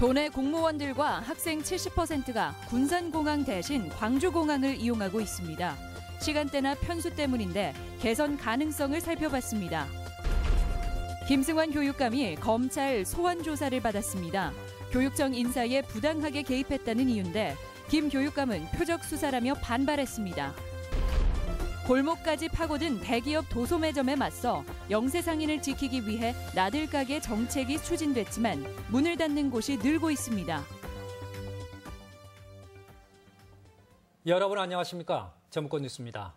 도내 공무원들과 학생 70%가 군산공항 대신 광주공항을 이용하고 있습니다. 시간대나 편수 때문인데 개선 가능성을 살펴봤습니다. 김승환 교육감이 검찰 소환 조사를 받았습니다. 교육청 인사에 부당하게 개입했다는 이유인데 김 교육감은 표적 수사라며 반발했습니다. 골목까지 파고든 대기업 도소매점에 맞서 영세상인을 지키기 위해 나들가게 정책이 추진됐지만 문을 닫는 곳이 늘고 있습니다. 여러분 안녕하십니까? 정권 뉴스입니다.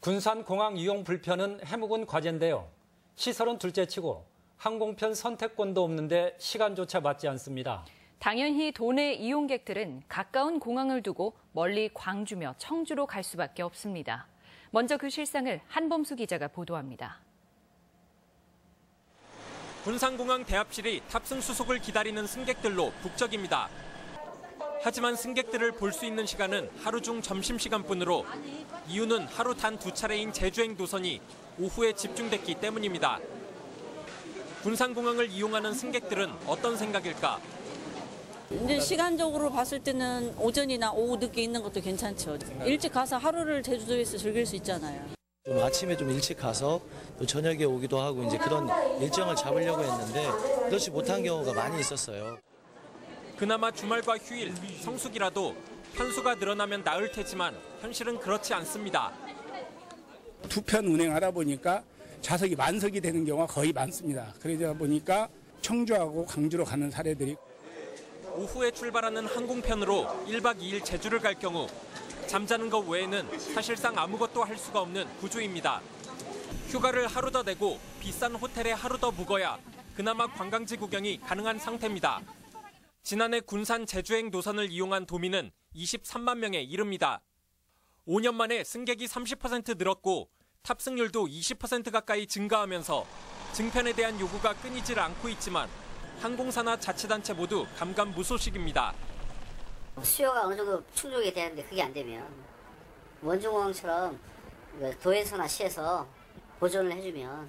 군산공항 이용 불편은 해묵은 과제인데요. 시설은 둘째치고 항공편 선택권도 없는데 시간조차 맞지 않습니다. 당연히 도내 이용객들은 가까운 공항을 두고 멀리 광주며 청주로 갈 수밖에 없습니다. 먼저 그 실상을 한범수 기자가 보도합니다. 군산공항 대합실이 탑승 수속을 기다리는 승객들로 북적입니다. 하지만 승객들을 볼 수 있는 시간은 하루 중 점심시간뿐으로 이유는 하루 단 2차례인 제주행 노선이 오후에 집중됐기 때문입니다. 군산공항을 이용하는 승객들은 어떤 생각일까? 이제 시간적으로 봤을 때는 오전이나 오후 늦게 있는 것도 괜찮죠. 일찍 가서 하루를 제주도에서 즐길 수 있잖아요. 좀 아침에 좀 일찍 가서 또 저녁에 오기도 하고 이제 그런 일정을 잡으려고 했는데 그렇지 못한 경우가 많이 있었어요. 그나마 주말과 휴일, 성수기라도 편수가 늘어나면 나을 테지만 현실은 그렇지 않습니다. 두 편 운행하다 보니까 좌석이 만석이 되는 경우가 거의 많습니다. 그러다 보니까 청주하고 광주로 가는 사례들이 오후에 출발하는 항공편으로 1박 2일 제주를 갈 경우 잠자는 것 외에는 사실상 아무것도 할 수가 없는 구조입니다. 휴가를 하루 더 내고 비싼 호텔에 하루 더 묵어야 그나마 관광지 구경이 가능한 상태입니다. 지난해 군산 제주행 노선을 이용한 도민은 23만 명에 이릅니다. 5년 만에 승객이 30% 늘었고 탑승률도 20% 가까이 증가하면서 증편에 대한 요구가 끊이질 않고 있지만 항공사나 자치단체 모두 감감무소식입니다. 수요가 어느 정도 충족이 되는데 그게 안 되면 원주공항처럼 도에서나 시에서 보존을 해주면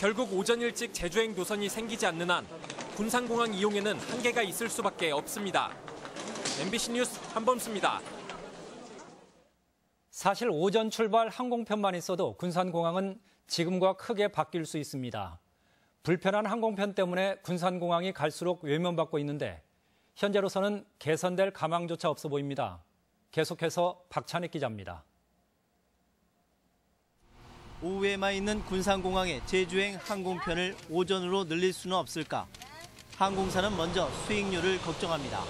결국 오전 일찍 제주행 노선이 생기지 않는 한 군산공항 이용에는 한계가 있을 수밖에 없습니다. MBC 뉴스 한범수입니다. 사실 오전 출발 항공편만 있어도 군산공항은 지금과 크게 바뀔 수 있습니다. 불편한 항공편 때문에 군산공항이 갈수록 외면받고 있는데 현재로서는 개선될 가망조차 없어 보입니다. 계속해서 박찬익 기자입니다. 오후에만 있는 군산공항의 제주행 항공편을 오전으로 늘릴 수는 없을까? 항공사는 먼저 수익률을 걱정합니다.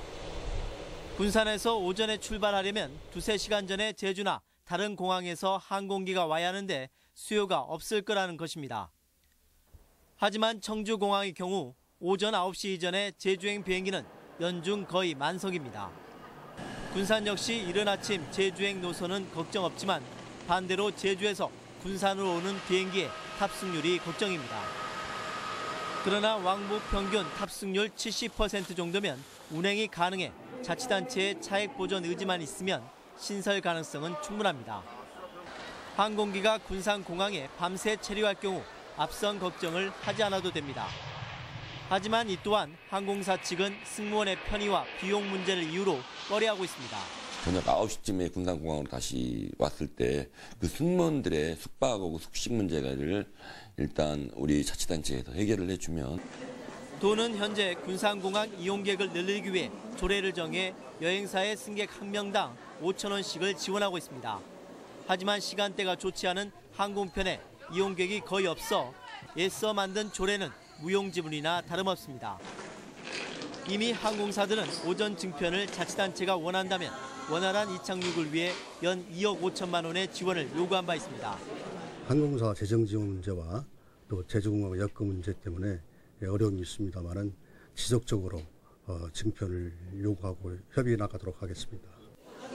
군산에서 오전에 출발하려면 2-3시간 전에 제주나 다른 공항에서 항공기가 와야 하는데 수요가 없을 거라는 것입니다. 하지만 청주공항의 경우 오전 9시 이전에 제주행 비행기는 연중 거의 만석입니다. 군산 역시 이른 아침 제주행 노선은 걱정 없지만 반대로 제주에서 군산으로 오는 비행기의 탑승률이 걱정입니다. 그러나 왕복 평균 탑승률 70% 정도면 운행이 가능해 자치단체의 차액 보전 의지만 있으면 신설 가능성은 충분합니다. 항공기가 군산공항에 밤새 체류할 경우 앞선 걱정을 하지 않아도 됩니다. 하지만 이 또한 항공사 측은 승무원의 편의와 비용 문제를 이유로 꺼려하고 있습니다. 저녁 9시쯤에 군산공항으로 다시 왔을 때 그 승무원들의 숙박하고 숙식 문제를 일단 우리 자치단체에서 해결을 해주면 도는 현재 군산공항 이용객을 늘리기 위해 조례를 정해 여행사의 승객 한 명당 5,000원씩을 지원하고 있습니다. 하지만 시간대가 좋지 않은 항공편에 이용객이 거의 없어 애써 만든 조례는 무용지물이나 다름없습니다. 이미 항공사들은 오전 증편을 자치단체가 원한다면 원활한 이착륙을 위해 연 2억 5천만 원의 지원을 요구한 바 있습니다. 항공사 재정 지원 문제와 또 제주공항 여건 문제 때문에 어려움이 있습니다만은 지속적으로 증편을 요구하고 협의해 나가도록 하겠습니다.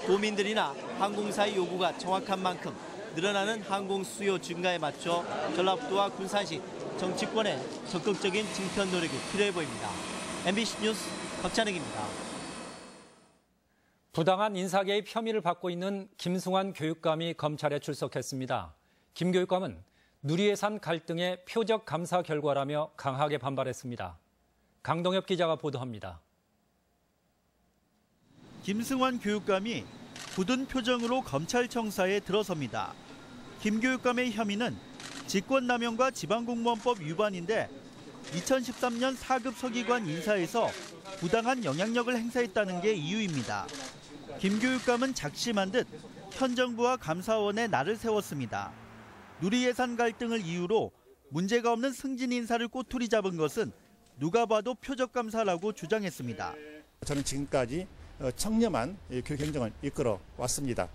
도민들이나 항공사의 요구가 정확한 만큼 늘어나는 항공 수요 증가에 맞춰 전라북도와 군산시 정치권의 적극적인 증편 노력이 필요해 보입니다. MBC 뉴스 박찬익입니다. 부당한 인사개입 혐의를 받고 있는 김승환 교육감이 검찰에 출석했습니다. 김 교육감은 누리예산 갈등의 표적 감사 결과라며 강하게 반발했습니다. 강동엽 기자가 보도합니다. 김승환 교육감이 굳은 표정으로 검찰청사에 들어섭니다. 김 교육감의 혐의는 직권남용과 지방공무원법 위반인데 2013년 4급 서기관 인사에서 부당한 영향력을 행사했다는 게 이유입니다. 김 교육감은 작심한 듯 현 정부와 감사원에 날을 세웠습니다. 누리예산 갈등을 이유로 문제가 없는 승진 인사를 꼬투리 잡은 것은 누가 봐도 표적감사라고 주장했습니다. 저는 지금까지 청렴한 교육행정을 이끌어 왔습니다.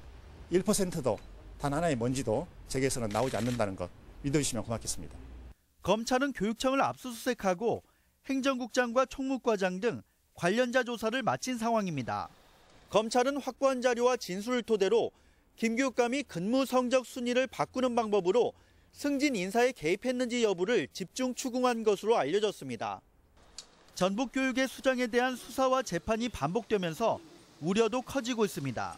1%도 단 하나의 먼지도 제게서는 나오지 않는다는 것 믿어주시면 고맙겠습니다. 검찰은 교육청을 압수수색하고 행정국장과 총무과장 등 관련자 조사를 마친 상황입니다. 검찰은 확보한 자료와 진술을 토대로 김 교육감이 근무 성적 순위를 바꾸는 방법으로 승진 인사에 개입했는지 여부를 집중 추궁한 것으로 알려졌습니다. 전북교육의 수장에 대한 수사와 재판이 반복되면서 우려도 커지고 있습니다.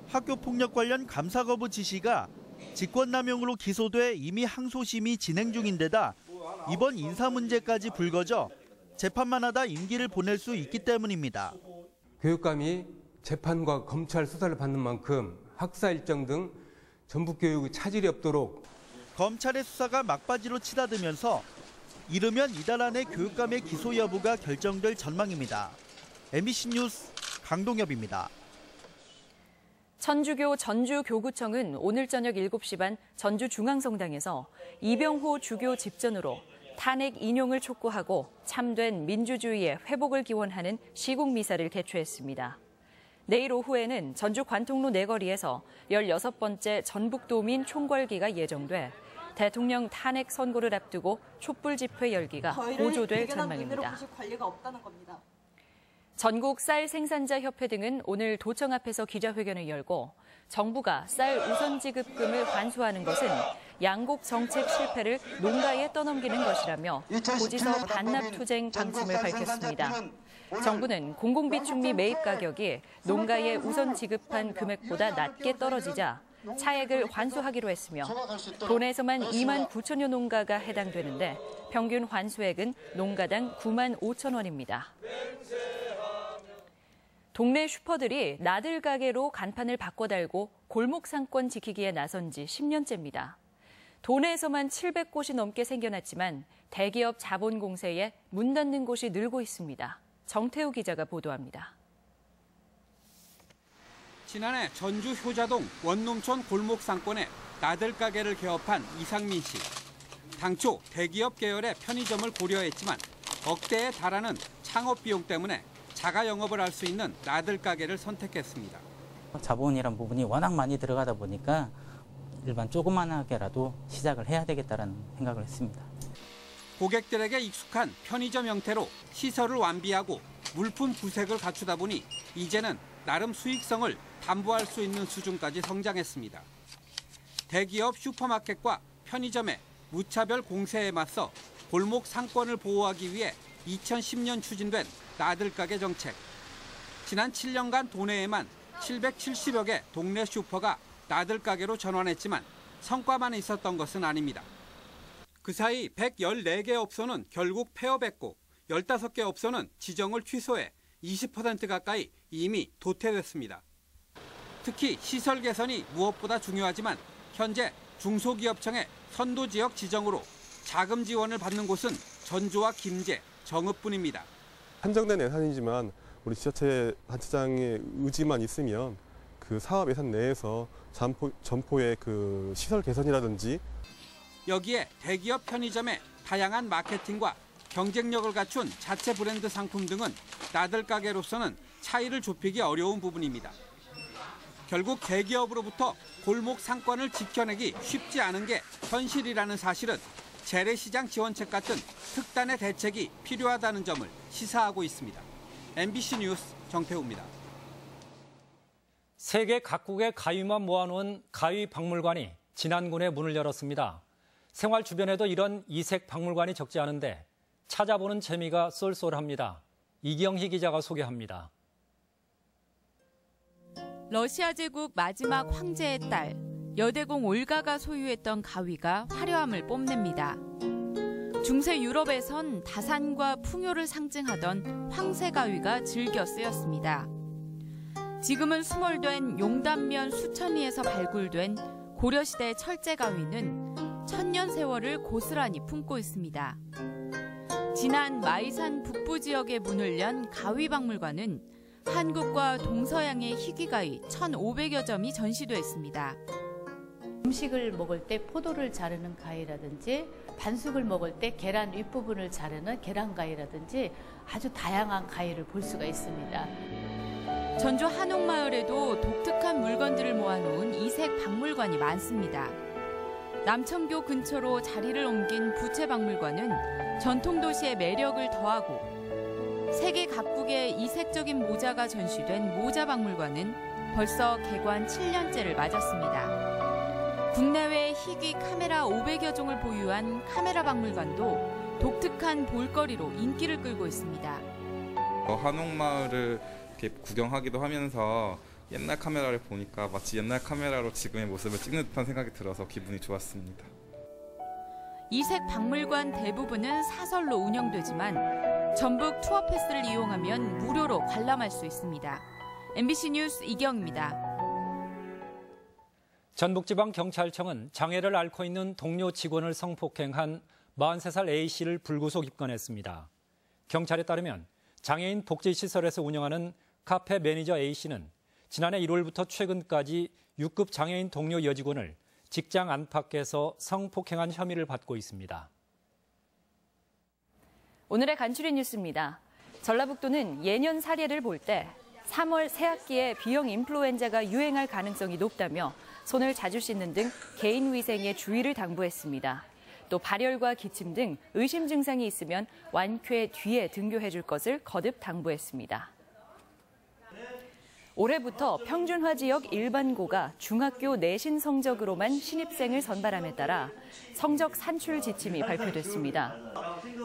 학교폭력 관련 감사 거부 지시가 직권남용으로 기소돼 이미 항소심이 진행 중인데다 이번 인사 문제까지 불거져 재판만 하다 임기를 보낼 수 있기 때문입니다. 교육감이 재판과 검찰 수사를 받는 만큼 학사 일정 등 전북교육의 차질이 없도록 검찰의 수사가 막바지로 치닫으면서 이르면 이달 안에 교육감의 기소 여부가 결정될 전망입니다. MBC 뉴스 강동엽입니다. 천주교 전주교구청은 오늘 저녁 7시 반 전주중앙성당에서 이병호 주교 집전으로 탄핵 인용을 촉구하고 참된 민주주의의 회복을 기원하는 시국미사를 개최했습니다. 내일 오후에는 전주 관통로 내거리에서 16번째 전북도민 총궐기가 예정돼 대통령 탄핵 선고를 앞두고 촛불 집회 열기가 고조될 전망입니다. 전국 쌀 생산자 협회 등은 오늘 도청 앞에서 기자회견을 열고 정부가 쌀 우선 지급금을 환수하는 것은 양곡 정책 실패를 농가에 떠넘기는 것이라며 고지서 반납 투쟁 방침을 밝혔습니다. 정부는 공공비축미 매입 가격이 농가에 우선 지급한 금액보다 낮게 떨어지자 차액을 환수하기로 했으며 도내에서만 2만 9천여 농가가 해당되는데 평균 환수액은 농가당 9만 5천 원입니다. 동네 슈퍼들이 나들 가게로 간판을 바꿔달고 골목 상권 지키기에 나선 지 10년째입니다. 도내에서만 700곳이 넘게 생겨났지만 대기업 자본 공세에 문 닫는 곳이 늘고 있습니다. 정태우 기자가 보도합니다. 지난해 전주 효자동 원놈촌 골목 상권에 나들 가게를 개업한 이상민 씨. 당초 대기업 계열의 편의점을 고려했지만 억대에 달하는 창업 비용 때문에 자가 영업을 할 수 있는 나들 가게를 선택했습니다. 자본이란 부분이 워낙 많이 들어가다 보니까 일반 조그만하게라도 시작을 해야 되겠다는 생각을 했습니다. 고객들에게 익숙한 편의점 형태로 시설을 완비하고 물품 부색을 갖추다 보니 이제는 나름 수익성을 담보할 수 있는 수준까지 성장했습니다. 대기업 슈퍼마켓과 편의점의 무차별 공세에 맞서 골목 상권을 보호하기 위해 2010년 추진된 나들 가게 정책. 지난 7년간 도내에만 770여 개 동네 슈퍼가 나들 가게로 전환했지만 성과만 있었던 것은 아닙니다. 그 사이 114개 업소는 결국 폐업했고 15개 업소는 지정을 취소해 20% 가까이 이미 도태됐습니다. 특히 시설 개선이 무엇보다 중요하지만 현재 중소기업청의 선도지역 지정으로 자금 지원을 받는 곳은 전주와 김제, 정읍뿐입니다. 한정된 예산이지만 우리 지자체 단체장의 의지만 있으면 그 사업 예산 내에서 점포의 그 시설 개선이라든지 여기에 대기업 편의점의 다양한 마케팅과 경쟁력을 갖춘 자체 브랜드 상품 등은 나들 가게로서는 차이를 좁히기 어려운 부분입니다. 결국 대기업으로부터 골목 상권을 지켜내기 쉽지 않은 게 현실이라는 사실은 재래시장 지원책 같은 특단의 대책이 필요하다는 점을 시사하고 있습니다. MBC 뉴스 정태우입니다. 세계 각국의 가위만 모아놓은 가위박물관이 진안군에 문을 열었습니다. 생활 주변에도 이런 이색 박물관이 적지 않은데 찾아보는 재미가 쏠쏠합니다. 이경희 기자가 소개합니다. 러시아 제국 마지막 황제의 딸 여대공 올가가 소유했던 가위가 화려함을 뽐냅니다. 중세 유럽에선 다산과 풍요를 상징하던 황새가위가 즐겨 쓰였습니다. 지금은 수몰된 용단면 수천리에서 발굴된 고려시대 철제가위는 천년 세월을 고스란히 품고 있습니다. 진안 마이산 북부 지역에 문을 연 가위박물관은 한국과 동서양의 희귀가위 1,500여 점이 전시돼 있습니다. 음식을 먹을 때 포도를 자르는 가위라든지 반숙을 먹을 때 계란 윗부분을 자르는 계란가위라든지 아주 다양한 가위를 볼 수가 있습니다. 전주 한옥마을에도 독특한 물건들을 모아놓은 이색 박물관이 많습니다. 남천교 근처로 자리를 옮긴 부채박물관은 전통도시의 매력을 더하고 세계 각국의 이색적인 모자가 전시된 모자박물관은 벌써 개관 7년째를 맞았습니다. 국내외 희귀 카메라 500여 종을 보유한 카메라 박물관도 독특한 볼거리로 인기를 끌고 있습니다. 한옥마을을 이렇게 구경하기도 하면서 옛날 카메라를 보니까 마치 옛날 카메라로 지금의 모습을 찍는 듯한 생각이 들어서 기분이 좋았습니다. 이색 박물관 대부분은 사설로 운영되지만 전북 투어 패스를 이용하면 무료로 관람할 수 있습니다. MBC 뉴스 이경입니다. 전북지방경찰청은 장애를 앓고 있는 동료 직원을 성폭행한 43살 A씨를 불구속 입건했습니다. 경찰에 따르면 장애인 복지시설에서 운영하는 카페 매니저 A씨는 지난해 1월부터 최근까지 6급 장애인 동료 여직원을 직장 안팎에서 성폭행한 혐의를 받고 있습니다. 오늘의 간추린 뉴스입니다. 전라북도는 예년 사례를 볼 때 3월 새학기에 B형 인플루엔자가 유행할 가능성이 높다며 손을 자주 씻는 등 개인 위생에 주의를 당부했습니다. 또 발열과 기침 등 의심 증상이 있으면 완쾌 뒤에 등교해 줄 것을 거듭 당부했습니다. 올해부터 평준화 지역 일반고가 중학교 내신 성적으로만 신입생을 선발함에 따라 성적 산출 지침이 발표됐습니다.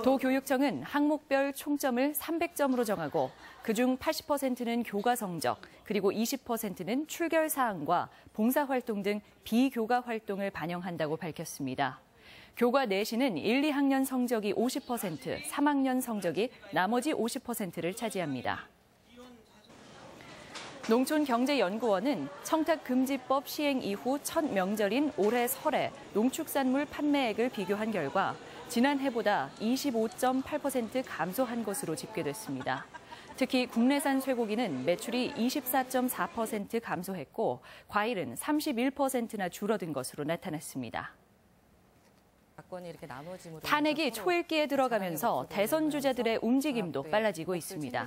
도교육청은 항목별 총점을 300점으로 정하고 그중 80%는 교과 성적, 그리고 20%는 출결 사항과 봉사활동 등 비교과 활동을 반영한다고 밝혔습니다. 교과 내신은 1, 2학년 성적이 50%, 3학년 성적이 나머지 50%를 차지합니다. 농촌경제연구원은 청탁금지법 시행 이후 첫 명절인 올해 설에 농축산물 판매액을 비교한 결과 지난해보다 25.8% 감소한 것으로 집계됐습니다. 특히 국내산 쇠고기는 매출이 24.4% 감소했고 과일은 31%나 줄어든 것으로 나타났습니다. 탄핵이 초읽기에 들어가면서 대선 주자들의 움직임도 빨라지고 있습니다.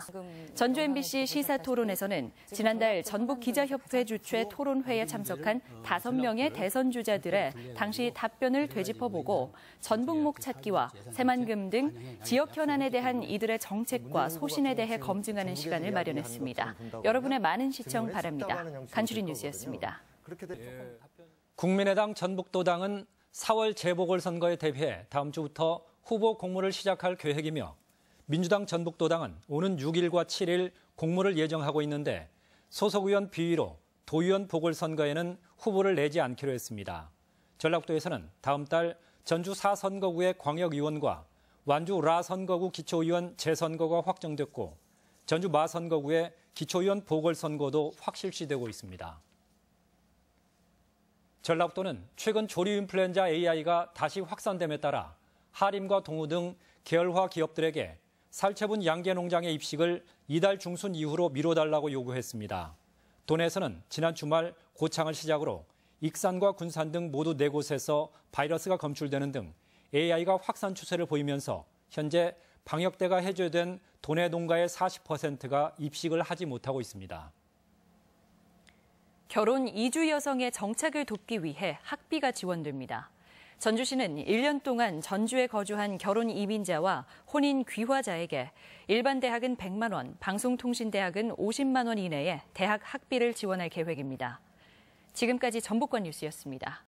전주 MBC 시사토론에서는 지난달 전북기자협회 주최 토론회에 참석한 5명의 대선 주자들의 당시 답변을 되짚어보고 전북목 찾기와 새만금 등 지역 현안에 대한 이들의 정책과 소신에 대해 검증하는 시간을 마련했습니다. 여러분의 많은 시청 바랍니다. 간추린 뉴스였습니다. 국민의당 전북도당은 4월 재보궐선거에 대비해 다음 주부터 후보 공모를 시작할 계획이며 민주당 전북도당은 오는 6일과 7일 공모를 예정하고 있는데 소속 의원 비위로 도의원 보궐선거에는 후보를 내지 않기로 했습니다. 전라북도에서는 다음 달 전주 4선거구의 광역의원과 완주 라선거구 기초의원 재선거가 확정됐고 전주 마선거구의 기초의원 보궐선거도 확실시되고 있습니다. 전라북도는 최근 조류 인플루엔자 AI가 다시 확산됨에 따라 하림과 동우 등 계열화 기업들에게 살처분 양계 농장의 입식을 이달 중순 이후로 미뤄달라고 요구했습니다. 도내에서는 지난 주말 고창을 시작으로 익산과 군산 등 모두 4곳에서 바이러스가 검출되는 등 AI가 확산 추세를 보이면서 현재 방역대가 해제된 도내 농가의 40%가 입식을 하지 못하고 있습니다. 결혼 이주 여성의 정착을 돕기 위해 학비가 지원됩니다. 전주시는 1년 동안 전주에 거주한 결혼 이민자와 혼인 귀화자에게 일반 대학은 100만 원, 방송통신대학은 50만 원 이내에 대학 학비를 지원할 계획입니다. 지금까지 전북권 뉴스였습니다.